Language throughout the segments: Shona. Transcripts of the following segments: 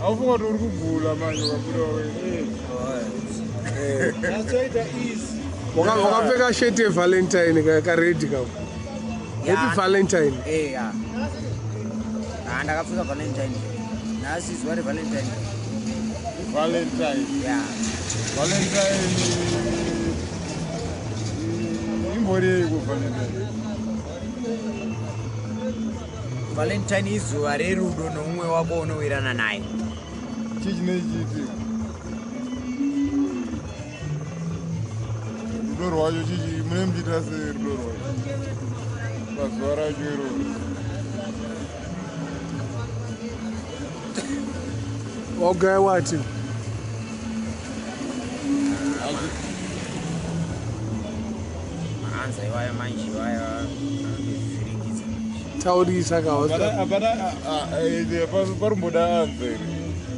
Aufunga kuti uri kugula manje wabuda wewe. That's why that is. Wakapfeka shirt yeValentine kaready kako. Happy Valentine. Yeah. Ndakapfeka Valentine. Nasi zuwa Valentine. Valentine. Yeah. Valentine. Imbori ku Valentine. Valentine izuva rerudo nomumwe wako unowirana naye. Chichi rudo rwacho chichi mune muchita sei rudo rwacho pazuva racho iroro Wagaya wati? Anza iwaya manje iwaya vhiringidza. Taurisa kawa. Parumboda anza iri.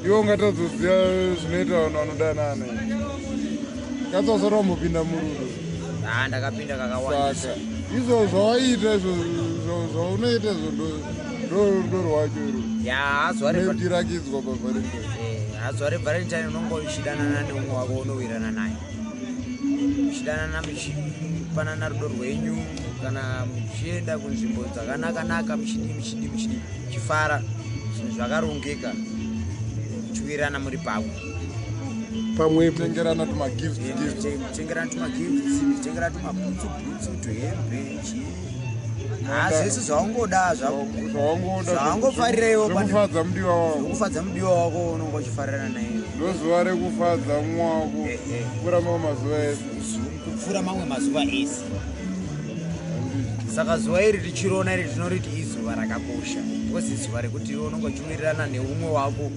Iwo ungatazoziva zvinoita vanhu vanodanana. Katsosora mupinda murudo. Ndakapinda kakawanda. Saka izvo zvawaita zvaunoita ndo rwacho iro. Tirakidzwa paValentine. Zuva reValentine unonga uchidanana neumwe wako unowirana naye. Muchidanana muchipanana rudo rwenyu kana muchienda kunzvimbo dzakanaka muchifara zvinhu zvakarongeka muchiwirana muri pamwe. Tengerana tumagifts, muchitengera tumabhutsu tuhembe zvese zvaungoda zvaungofarira kufadza mudiwa wako unonga uchifarira naye. Ndozuva rekufadza mumwe wako kupfuura mamwe mazuva ese. Kupfuura mamwe mazuva ese. Saka zuva iri tichirona iri tinoriti izuva rakakosha. Because izuva rekuti iwe unonga uchiwirirana neumwe wako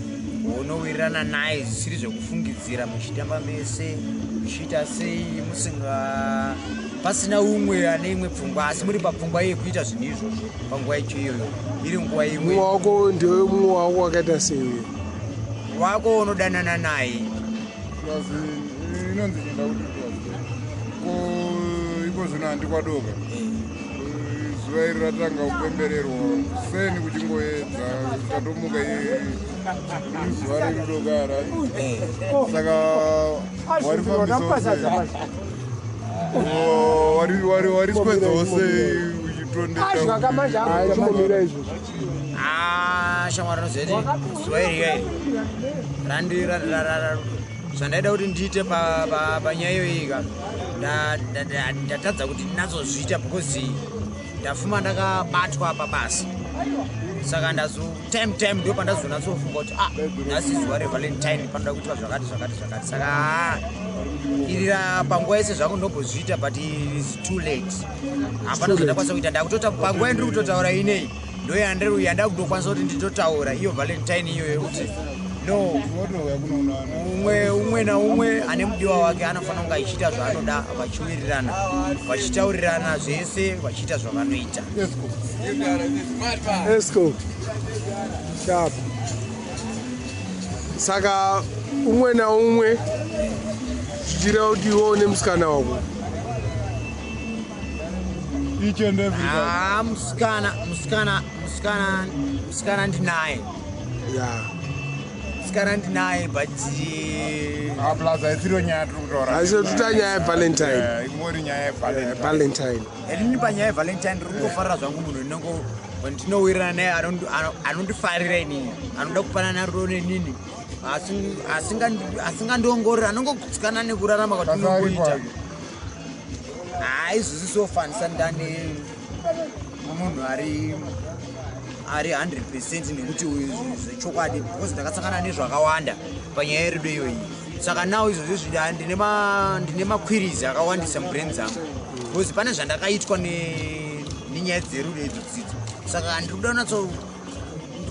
unowirirana naye zvisiri zvekufungidzira, muchitamba mese muchiita sei musinga pasina umwe ane imwe pfungwa asi muri papfungwa yekuita zvinhu izvozvo panguva icho iyoyo iri nguva imwe. Mumwe wako ndewe mumwe wako wakaita sei? Wako unodanana naye. Inonzi chinda kuti iko zvino handikwadoka. Zuva iri ratanga kupembererwa seni kuchingoedza katomuka zuva rerudo. Saka wari swedzawo sei uchitondeta shamwari nozeti zuva iri zvandaida kuti ndiite panyaya iyoyika ndatadza kuti ndinazozviita because ndafuma ndakabatwa pabasa. Saka time ndio pandazonatsofunga kuti nhasi zuva reValentine panoda kuitwa zvakati. Saka irira panguva yese zvangu ndobozviita but it's too late. Hapana zvandakwanisa kuita. Ndakutota panguva yandiri kutotaura inei yandiri kutokwanisa kuti nditotaura iyo Valentine iyoyo yekuti no umwe naumwe ane mudiwa wake anofanira kunge achiita zvaanoda vachiwirirana vachitaurirana zvese vachiita zvavanoita. Esco. Sharp. Saka umwe naumwe zvichira kuti iwo nemusikana wako. Each and every time. Musikana ndinaye. Yeah. Musikana ndinaye but Plaza isiro nyaya tiri kutaura. Aisho tutanyaya yeValentine. Ingori nyaya Valentine. Elini panyaya yeValentine ndiri kufarira zvangu munhu ndinongo ndinowirirana naye anondifarira inini anoda kupanana rudo nenini asingandiongorera anongotsikana nekurarama kwatinongoita. Izvozvi sofanisa ndani munhu ari 100% nekuti zvechokwadi because ndakasangana nezvakawanda panyaya yerudo iyoyi. Saka nawo izvozvi ndine makwirizi akawandisa mubrain dzangu because pane zvandakaitwa nenyaya dzerudo idzodzidzo. Saka ndiri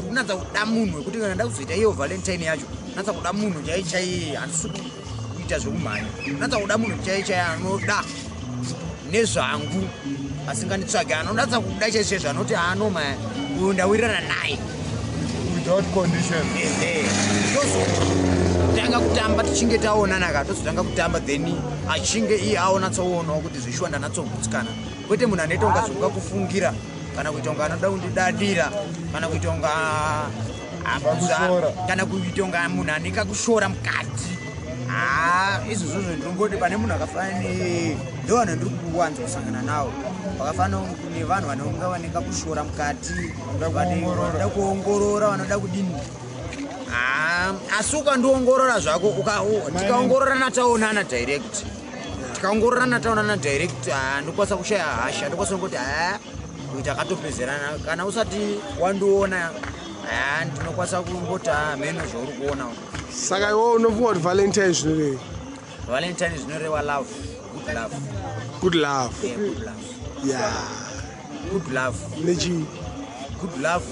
kunatsa kuda munhu wekuti kana ndakuzoita iyo Valentine yacho natsa kuda munhu chaichaiye handisi kuita zvekumhanya. Natsa kuda munhu chaichaiye anoda nezvangu asinganditsvage anonatsa kuda chaizvo zvanoti anoma uyu ndawirirana naye without condition. Tanga kutamba tichinge taonana katozotanga kutamba then achinge iye aonatsoonawo kuti zvishuwa ndanatsobutsikana kwete munhu anoita unga zvokufungira kana kuita unga anoda kundidadira kana kuita unga kana kuitonga munhu anenge kushora mukati izvozvo ndingoti pane munhu akafanira ndovanhu ndiri kuwanza kusangana nawo vakafanira nevanhu vanonga vanenge kushora mukati vanoda kuongorora vanoda kudini asi ukandiongorora zvako tikaongororana taonana direct tikaongororana taonana direct ndikwanisa kushaya hasha ndikwanisa kungoti kuita akatopezerana kana usati wandiona ndinokwanisa kungoti mheno zvauri kuona saka iwo unofunga kuti valentine zvinoreva valentine zvinoreva love good love good love nechii good love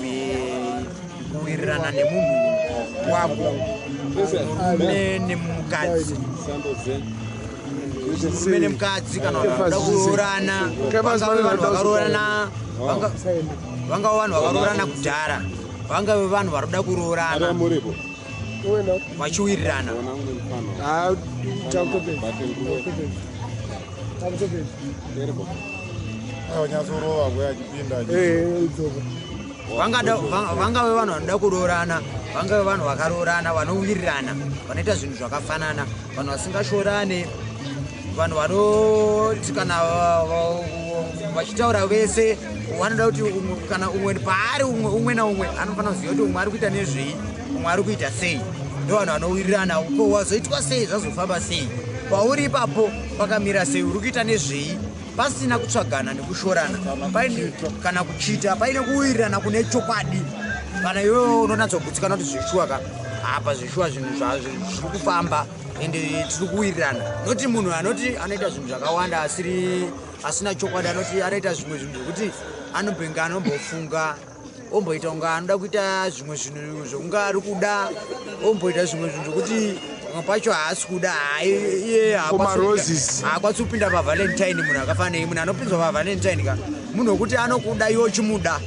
kuwirirana nemunhu wako murume nemukadzi murume nemukadzi kana vanoda kuroorana vangave vanhu vakaroorana vangave vanhu vakaroorana kudhara vangave vanhu varoda kuroorana vachiwirirana nyatsorova kweachipinda vangave vanhu vanoda kuroorana vangave vanhu vakaroorana vanowirirana vanoita zvinhu zvakafanana vanhu vasingashorane vanhu vanoti kana vachitaura vese vanoda kuti kana umwe paari umwe naumwe anofanira kuziva kuti umwe ari kuita nezvei umwe ari kuita sei ndo vanhu vanowirirana wazoitwa sei zvazofamba sei pauri ipapo pakamira sei uri kuita nezvei pasina kutsvagana nekushorana kana kuchita paine kuwirirana kune chokwadi kana iwewe unonatsogudzikana kuti zvishuwa apa zvishuwa zvinhu zvazvo zviri kufamba ende tiri kuwirirana noti munhu anoti anoita zvinhu zvakawanda asina chokwadi anoti anoita zvimwe zvinhu zvokuti anobhenga anombofunga omboita kunga anoda kuita zvimwe zvinhu zvokunga ari kuda omboita zvimwe zvinhu zvokuti pacho haasi kuda iye haakwanisi kupinda pavalentine munhu akafanei munhu anopinzwa pavalentine ka munhu wekuti anokuda iwe uchimuda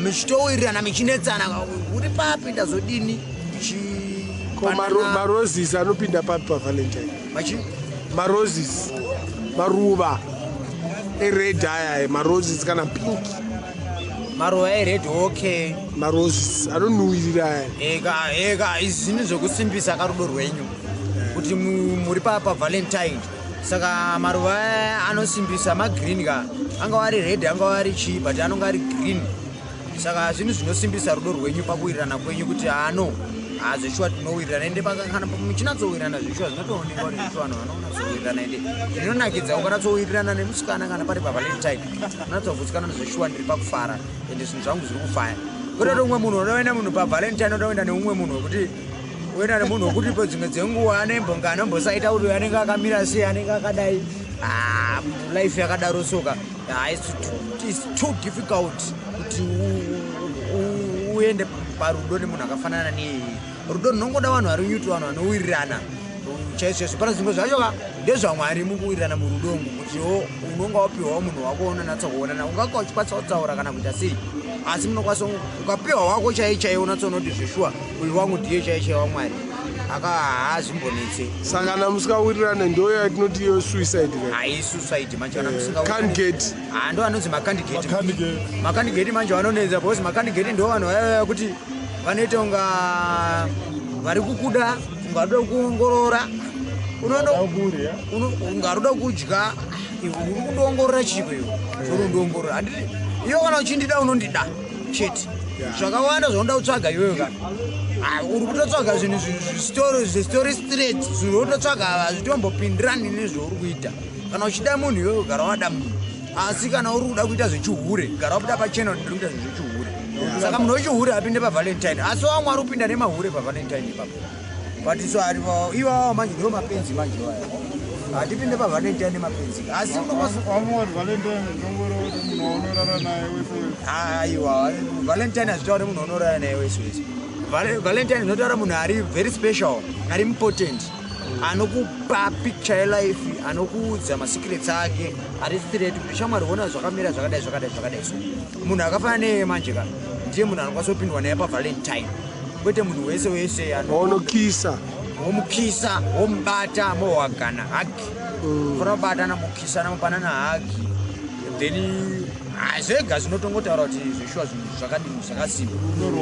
michitowirirana michinetsana uri papinda zodini maroses anopinda papi pavalentine maroses maruva ered aya maroses kana pink maruva ered okay maroses anonhuwirira ega izvi zvinhu zvokusimbisa karudo rwenyu kuti muri pavalentine saka maruva anosimbisa magreen ka angava ari red angava ari chii but anonga ari green saka zvinhu zvinosimbisa rudo rwenyu pakuwirirana kwenyu kuti zveshuwa tinowirirana ende kana muchinatsowirirana zveshuwa zvinotoonekwa kuti zveshuwa vanhu vanonatsowirirana ende zvinonakidza ukanatsowirirana nemusikana kana pari pavalentine unatsokuzikanwa nezveshuwa ndiri pakufara ende zvinhu zvangu zviri kufaya kutoti umwe munhu unoenda munhu pavalentine unoenda neumwe munhu wekuti uenda nemunhu wekuti pedzimwe dzenguva anembonga anombosaita kuti anenge akamira sei anenge akadai life yakadaro soka its too difficult kuti uende parudo nemunhu akafanana niyeye rudo runongoda vanhu vari nyuti vanhu vanowirirana chaizvo pana zvimwe zvacho ndezvamwari mukuwirirana murudomu kutiwo unonga wapiwawo munhu wako unonatsokuonana ungaka uchikwanisa kutaura kana kuita sei asi munokwanisa ukapiwa wako chaiyo unatsoona kuti zveshuwa uyu wangu ndiye chaiyo wamwari haazvimbonetse saka kana musikawirirana ndo yatinoti iyo suicide suicide manje kana musingacandidate ndo anonzi makandidate manje vanonedza because makandidate ndo vanhu vaya kuti vanoita unga vari kukuda ungaroda kuongorora ungaroda kudya uri kundoongorora chiko iwe unondoongorora handiti iwe kana uchindida unondida chete zvakawanda zvaunoda kutsvaga iwewe kana uri kutotsvaga zvinhu zvistori straight zvirototsvaga hazvitombopindirani nezvauri kuita kana uchida munhu iwewe gara wada munhu asi kana uri kuda kuita zvechihure gara wabuda pachena ndiri kuita zvechihure saka munhu wechihure apinde pavalentine asi wamwe ari kupinda nemahure pavalentine ipapo but so ivavo manje ndo mapenzi manje vaya hatipinde pavalentine nemapenzi asi aiwa valentine hazvitaure munhu unorara naye wese wese valentine zvinotaura munhu ari very special ari important anokupa picture yelife anokuudza masecrets ake ari straight kuti shamwari ona zvakamira zvakadai so munhu akafanana neye manje ka ndiye munhu anokwanisa kupindwa naye pavalentine kwete munhu wese wese unokisa womukisa womubata mohagana hagi fana kubatana mukisa namupanana hagi then zvega zvinotongotaura kuti zveshuwa zvinhu zvakadini zvakasimba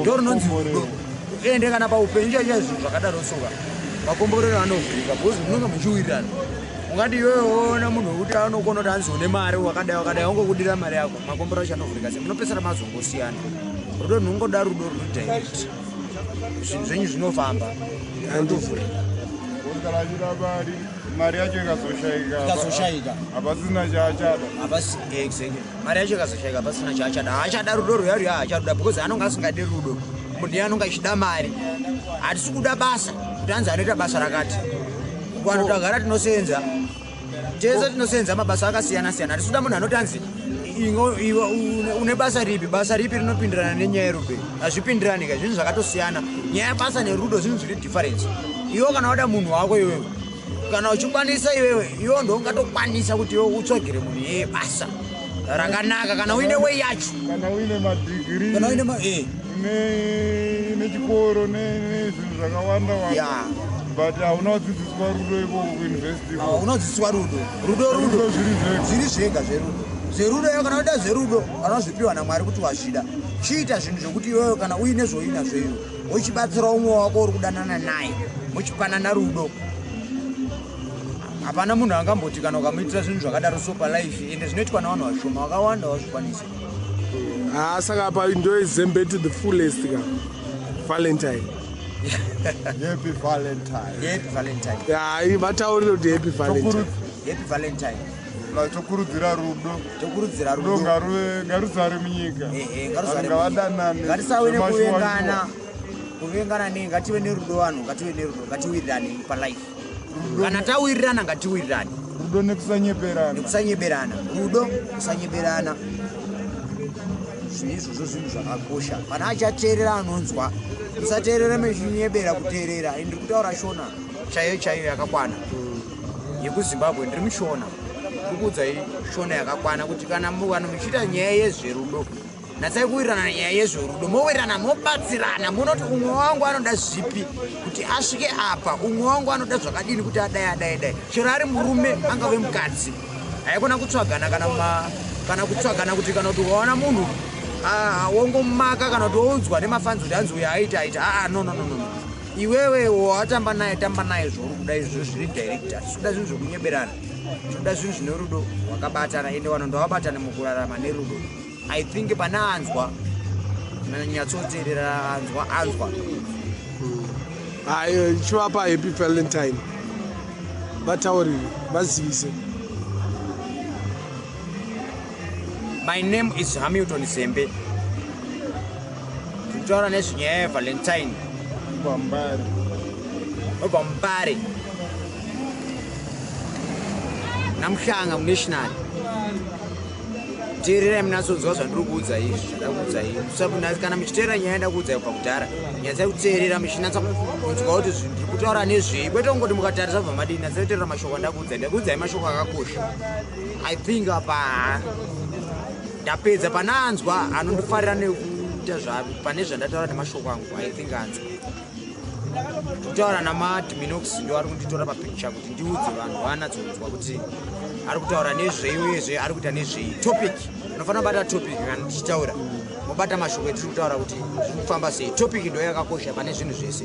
ndo rinonzi rudo ende kana paupenyu chaizvo zvakadaro soka makomborero anovhurika bhozi munonga muchiwirirana. Ungati iwewe ona munhu wekuti anokona kuti anzone mari wakadai ongokudira mari yako makomborero acho anovhurika se munopesana mazongosiyana. Rudo runongoda rudo ruri direct. Zvinhu zvenyu zvinofamba andovhurika. Kana chirabari mari yacho ikazoshaika hapasina chaachada. Exactly. Mari yacho ikazoshaika hapasina chaachada. Haachada rudo ruyari haacharuda because anonga asingadi rudo. Munhu anonga achida mari. Hatisi kuda basa kuti anzi anoita basa rakati. Vanhu tagara tinosenza. Tese tinosenza mabasa akasiyana siyana. Hatisi kuda munhu anoti anzi iwe une basa ripi rinopindirana nenyaya yerudo. Hazvipindirani ka zvinhu zvakatosiyana. Nyaya yebasa nerudo zvinhu zviri difference. Iwe kana wada munhu wako iwewe kana uchikwanisa iwewe iwe ndo ungatokwanisa kuti iwe utsvagire munhu yebasa rakanaka kana uine wei yacho kana uine madigiri kana uine nechikoro nezvinhu zvakawanda wanda but hauna kudzidziswa rudo iko kuuniversity unodzidziswa rudo zviri zvega zverudo iwe kana uida zverudo kana zvipiwa naMwari kuti wazvida chiita zvinhu zvokuti iwewe kana uine zvoinazvo iwe uchibatsira umwe wako uri kudanana naye muchipanana rudo. Hapana munhu angamboti kana ukamuitira zvinhu zvakadaro so palife ende zvinoitwa navanhu vashoma vakawanda vazvikwanisa. Saka apa ndo izembe to the fullest ka Valentine. Happy Valentine. Ya vataurira kuti happy Valentine. Tokurudzira rudo ngarudzare munyika. Ngatisave nekuvengana ngative nerudo vanhu ngatiwirirane palife. Kana tawirirana ngatiwirirane. Rudo nekusanyeberana. Rudo kusanyeberana. Izvozvo zvinhu zvakakosha. Kana achateerera anonzwa musateerera mechinyebera kuteerera. Ndiri kutaura shona chaiyo yakakwana yekuZimbabwe. Ndiri mushona ndikuudzai shona yakakwana kuti kana muchiita nyaya yezverudo natsai kuwirirana nyaya yezverudo mowirirana mobatsirana munoti umwe wangu anoda zvipi kuti asvike apa umwe wangu anoda zvakadini kuti adai chero ari murume angave mukadzi haikona kutsvagana kana kutsvagana kuti kana kuti ukaona munhu wongomaka kana kuti wounzwa nemafanzo kuti anzi uyo aita no iwewe watamba naye zvauri kuda izvo zviri direct. Hatisuda zvinhu zvokunyeberana tinoda zvinhu zvine rudo wakabatana ende vanhu ndavabatana mukurarama nerudo. I think pana anzwa nanyatsoteerera anzwa chivapa happy Valentine vataurire vazivise. My name is Hamilton Zembe. Tutaura nezvenyaya yeValentine obva Mbare namuhlanga munational. Teererai munasonzwa zvandiri kuudza izvi zvadakuudza izvi kana muchiteerera nyaya ndakuudza kubva kudhara nyatsai kuteerera muchinatsa kunzwa kuti zvinhu ndiri kutaura nezvei kwete kungoti mukatarisa bva madini natsai kuteerera mashoko ndakuudzai mashoko akakosha. I think apa ndapedza pana anzwa anondifarira nekuita zvavo pane zvandataura nemashoko angu. I think anzwa kutaura namadminox ndo ari kunditora papicture kuti ndiudze vanhu vanatsokunzwa kuti ari kutaura nezvei uyezve ari kuita nezvei. Topic unofanira kubata topic kana tichitaura mobata mashoko etiri kutaura kuti zviri kufamba sei. Topic ndo yakakosha pane zvinhu zvese.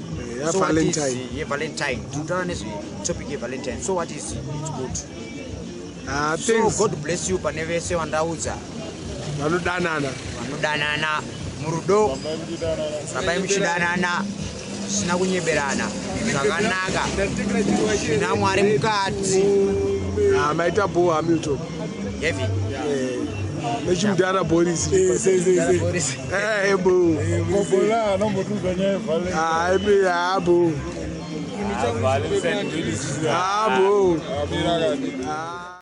Valentine tinotaura nezvetopic yeValentine. So what is it's good. So God bless you pane vese vandaudza vanodanana murudo. Rabai muchidanana zvisina kunyeberana zvakanaka zvina Mwari mukati. Maita Bo Hamilton Heavy nechimudhara Boris Kobola anombotudzwa nyaya yeValentine. Bo